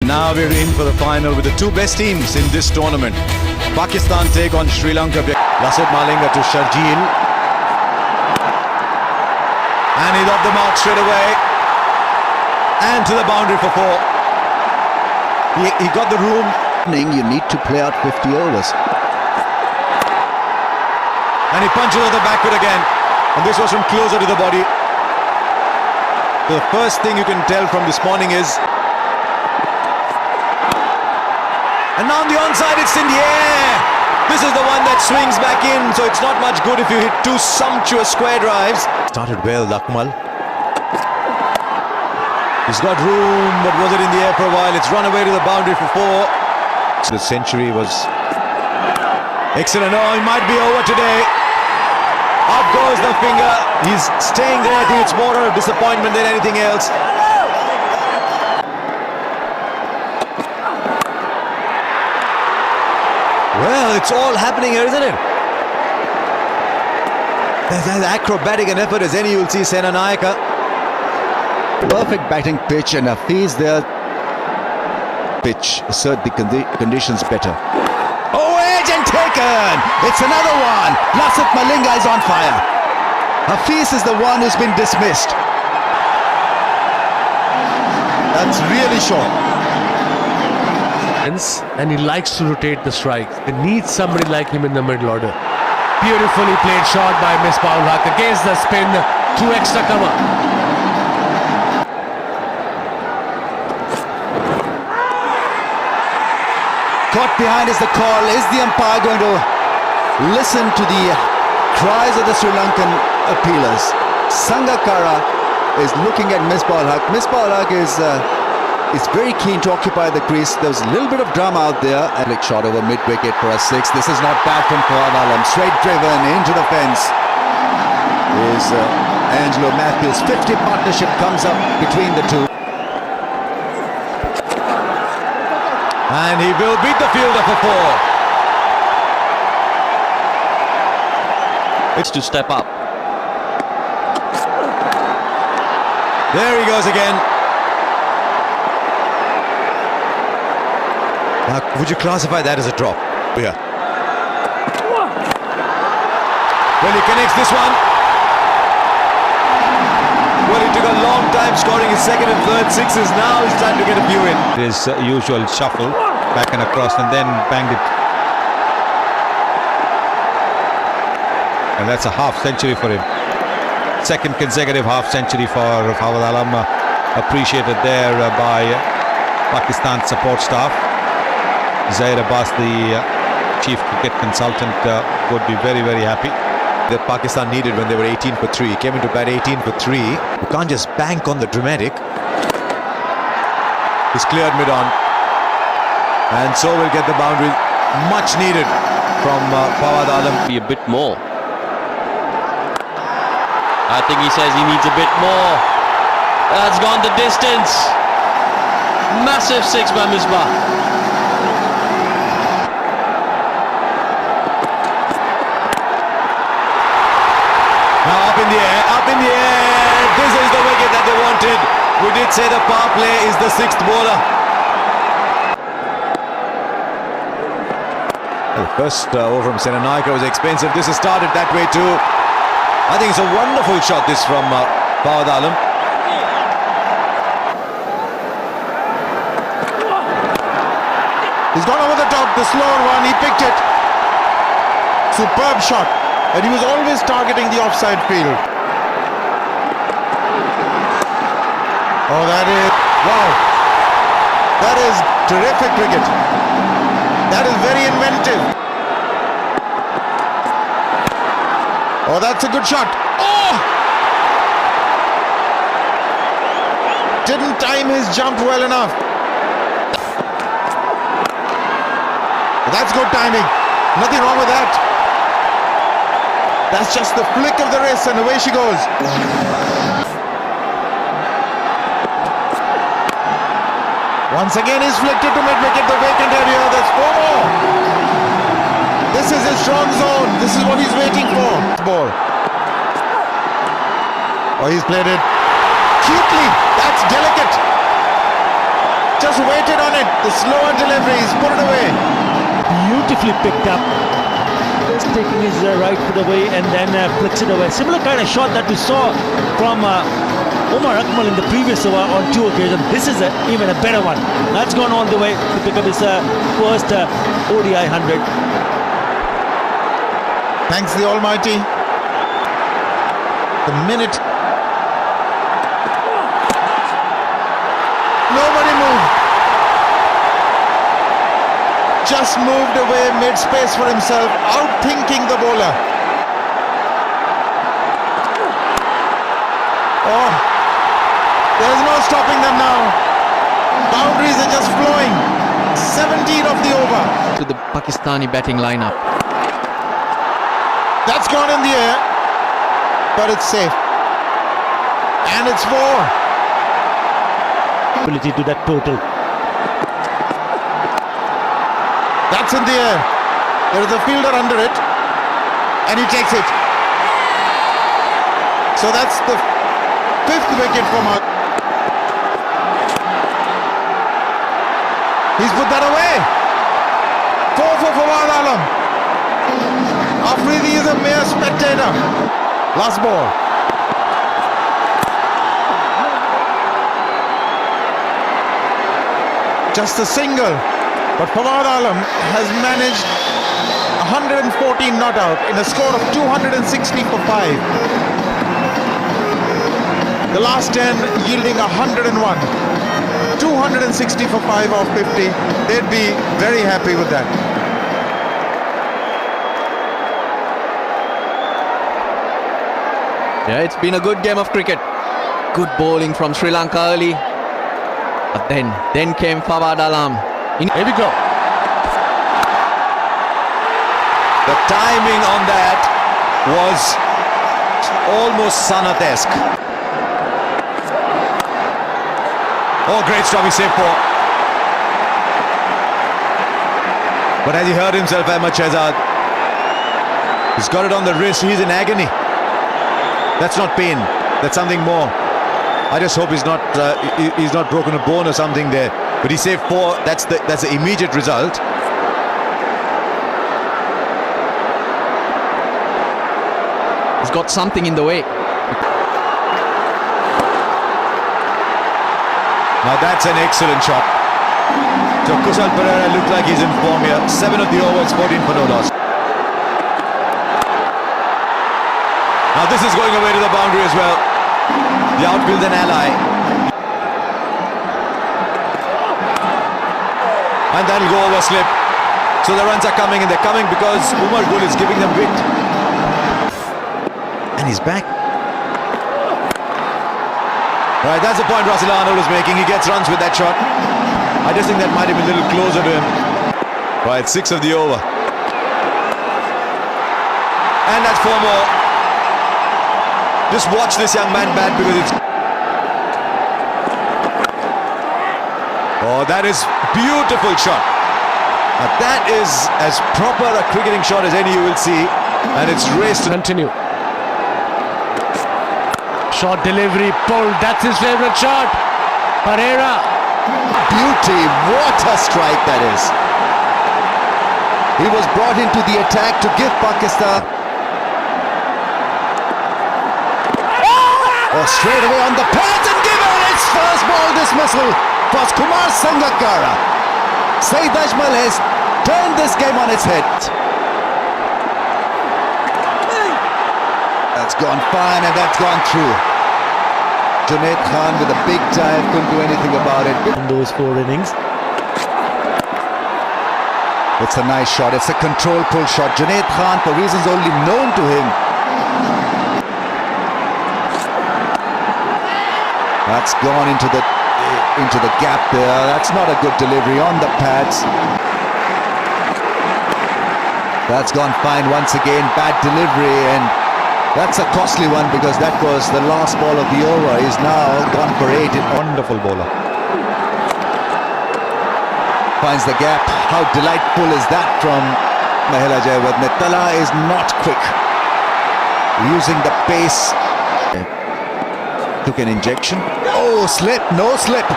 Now we're in for the final with the two best teams in this tournament. Pakistan take on Sri Lanka. Lasith Malinga to Sharjeel. And he's off the mark straight away. And to the boundary for four. He got the room. You need to play out 50 overs. And he punches on the back foot again. And this was from closer to the body. The first thing you can tell from this morning is... And now on the onside, it's in the air. This is the one that swings back in, so it's not much good if you hit two sumptuous square drives. Started well, Lakmal. He's got room, but was it in the air for a while? It's run away to the boundary for four. The century was excellent. Oh, he might be over today. Up goes the finger. He's staying there. I think it's more of a disappointment than anything else. Well, it's all happening here, isn't it? There's as acrobatic an effort as any you'll see Sena Nayaka. Perfect batting pitch, and Hafiz there. Pitch assert the conditions better. Oh, edge and taken! It's another one! Lasith Malinga is on fire. Hafiz is the one who's been dismissed. That's really short. And he likes to rotate the strike. They need somebody like him in the middle order. Beautifully played shot by Misbah-ul Haq against the spin, 2 extra cover. Caught behind is the call. Is the umpire going to listen to the cries of the Sri Lankan appealers? Sangakkara is looking at Misbah-ul Haq. Misbah-ul Haq is very keen to occupy the crease. There was a little bit of drama out there. Alex shot over mid-wicket for a 6. This is not bad from Fawad Alam. Straight driven into the fence is Angelo Matthews. 50 partnership comes up between the two. And he will beat the fielder for four. It's to step up. There he goes again. Would you classify that as a drop? Yeah. Well, he connects this one. Well, he took a long time scoring his second and third sixes. Now he's trying to get a few in. His usual shuffle, back and across, and then banged it. And that's a half century for him. Second consecutive half century for Fawad Alam. Appreciated there by Pakistan support staff. Zair Abbas, the chief cricket consultant, would be very, very happy. That Pakistan needed when they were 18 for 3. Came into bat 18 for 3. You can't just bank on the dramatic. He's cleared mid-on. And so we'll get the boundary. Much needed from Fawad Alam. Be a bit more. I think he says he needs a bit more. That's gone the distance. Massive 6 by Misbah. Now up in the air, up in the air. This is the wicket that they wanted. We did say the power play is the 6th bowler. Well, the first over from Sena Nayaka was expensive. This has started that way too. I think it's a wonderful shot this from Fawad Alam. He's gone over the top, the slower one, he picked it. Superb shot. And he was always targeting the offside field. Oh, that is... Wow. That is terrific cricket. That is very inventive. Oh, that's a good shot. Oh! Didn't time his jump well enough. That's good timing. Nothing wrong with that. That's just the flick of the wrist and away she goes. Once again he's flicked it to mid-wicket, the vacant area. There's 4 more. This is his strong zone. This is what he's waiting for. Ball. Oh, he's played it cutely. That's delicate. Just waited on it. The slower deliveries, put it away. Beautifully picked up. Just taking his right foot away and then flicks it away. Similar kind of shot that we saw from Omar Akmal in the previous over on 2 occasions. This is even a better one. That's gone all the way to pick up his first ODI 100. Thanks the Almighty. The minute. Nobody moved. Just moved away, made space for himself, outthinking the bowler. Oh, there's no stopping them now. Boundaries are just flowing. 17 of the over. To the Pakistani batting lineup. That's gone in the air, but it's safe. And it's 4. Ability to that total. That's in the air. There is a fielder under it, and he takes it. So that's the 5th wicket for Mark. He's put that away. 4 for Fawad Alam. Afridi is a mere spectator. Last ball. Just a single. But Fawad Alam has managed 114 not out in a score of 260 for 5. The last 10 yielding 101. 260 for 5 off 50. They'd be very happy with that. Yeah, it's been a good game of cricket. Good bowling from Sri Lanka early. But then came Fawad Alam. Here we go. The timing on that was almost Sanath-esque. Oh, great stop, he saved 4. But has he hurt himself, Ahmad Shehzad? He's got it on the wrist, he's in agony. That's not pain, that's something more. I just hope he's not broken a bone or something there. But he saved 4, that's the immediate result. He's got something in the way. Now that's an excellent shot. So Kusal Pereira looked like he's in form here. 7 of the overs, 14 for no loss. Now this is going away to the boundary as well. The outfield's an ally. And that'll go over slip. So the runs are coming, and they're coming because Umar Gul is giving them width. And he's back. Right, that's the point Russell Arnold was making. He gets runs with that shot. I just think that might have been a little closer to him. Right, 6 of the over. And that's 4 more. Just watch this young man bat because it's... Oh, that is beautiful shot. Now that is as proper a cricketing shot as any you will see. And it's raced to... Continue. Short delivery, pulled. That's his favourite shot. Pereira. Beauty, what a strike that is. He was brought into the attack to give Pakistan. Oh, straight away on the pads and given its first ball dismissal for Kumar Sangakkara. Saeed Ajmal has turned this game on its head. That's gone fine and that's gone through. Junaid Khan with a big dive, couldn't do anything about it. In those 4 innings. It's a nice shot, it's a control pull shot. Junaid Khan, for reasons only known to him, that's gone into the gap there. That's not a good delivery on the pads. That's gone fine once again. Bad delivery, and that's a costly one because that was the last ball of the over. He's now gone for 8. Wonderful bowler. Finds the gap. How delightful is that from Mahela Jayawardene? Tala is not quick. Using the pace. Took an injection. Oh, slip, no slip.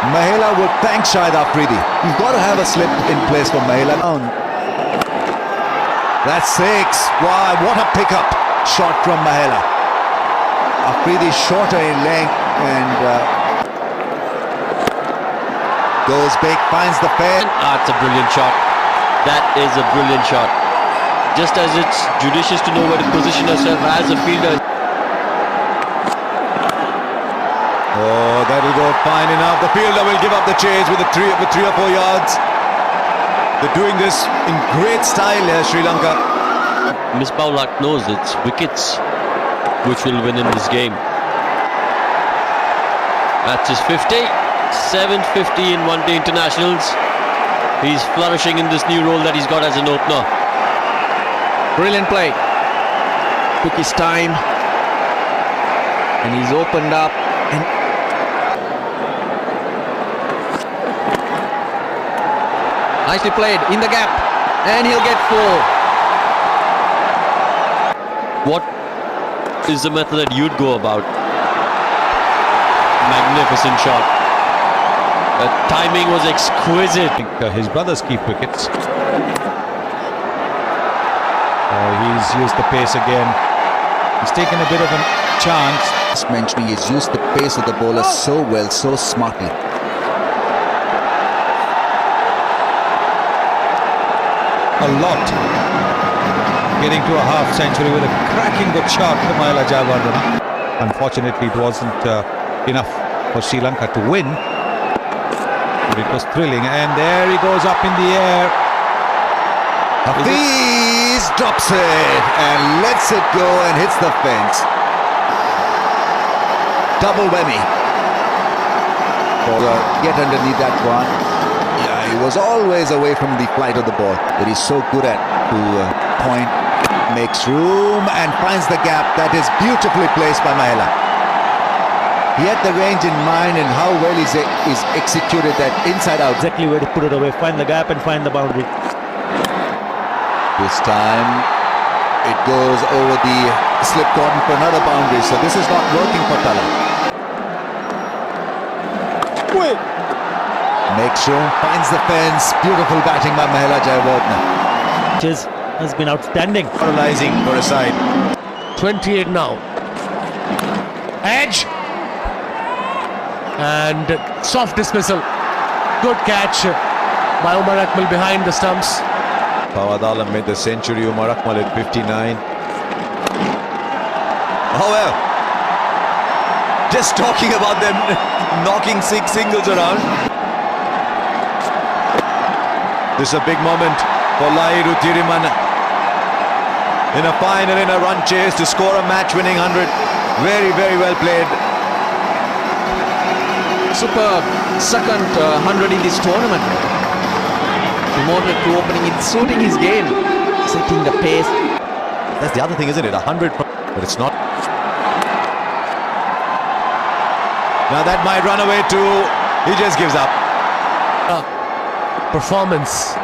Mahela would thank Shahid Afridi. You've got to have a slip in place for Mahela. That's 6. Wow, what a pickup shot from Mahela. Afridi shorter in length and goes big, finds the fair. It's a brilliant shot. That is a brilliant shot. Just as it's judicious to know where to position yourself as a fielder. Oh, that'll go fine enough. The fielder will give up the chase with 3 or 4 yards. They're doing this in great style here, Sri Lanka. Misbah Haq knows it's wickets which will win in this game. That's his 50. 750 in one-day internationals. He's flourishing in this new role that he's got as an opener. Brilliant play. Took his time and he's opened up and nicely played in the gap and he'll get 4. What is the method that you'd go about? Magnificent shot. The timing was exquisite. I think his brothers keep wickets. He's used the pace again. He's taken a bit of a chance. Just mentioning he's used the pace of the bowler so well, so smartly. A lot. Getting to a half century with a cracking good shot from Mahela Jayawardene. Unfortunately, it wasn't enough for Sri Lanka to win. But it was thrilling. And there he goes up in the air. Hafiz drops it and lets it go and hits the fence. Double whammy. Bowler get underneath that one. Yeah, he was always away from the flight of the ball, but he's so good at to point, makes room and finds the gap. That is beautifully placed by Mahela. He had the range in mind and how well he's executed that inside out. Exactly where to put it away, find the gap and find the boundary. This time it goes over the slip cordon for another boundary. So this is not working for Tala. Makes room, finds the fence. Beautiful batting by Mahela Jayawardene. Which has been outstanding. Paralyzing for a side. 28 now. Edge. And soft dismissal. Good catch by Umar Akmal behind the stumps. Fawad Alam made the century. Umar Akmal at 59. Oh well. Just talking about them knocking 6 singles around. This is a big moment for Lahiru Thirimana. In a final, in a run chase to score a match-winning 100. Very, very well played. Superb second 100 in this tournament. Promoted to opening it, suiting his game, setting the pace. That's the other thing, isn't it? 100, but it's not. Now that might run away too. He just gives up. Performance.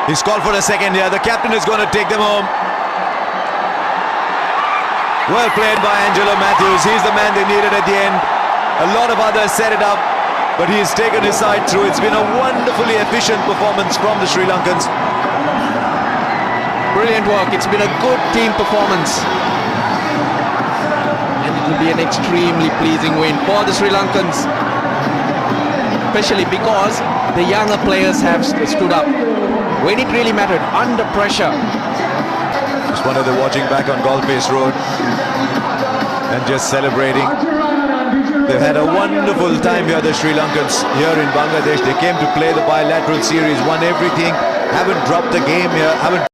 He's called for a second here. The captain is going to take them home. Well played by Angelo Matthews. He's the man they needed at the end. A lot of others set it up, but he's taken his side through. It's been a wonderfully efficient performance from the Sri Lankans. Brilliant work. It's been a good team performance. And it will be an extremely pleasing win for the Sri Lankans. Especially because the younger players have stood up when it really mattered, under pressure. Just one of them watching back on Golpace Road and just celebrating. They've had a wonderful time here, the Sri Lankans, here in Bangladesh. They came to play the bilateral series, won everything, haven't dropped a game here, haven't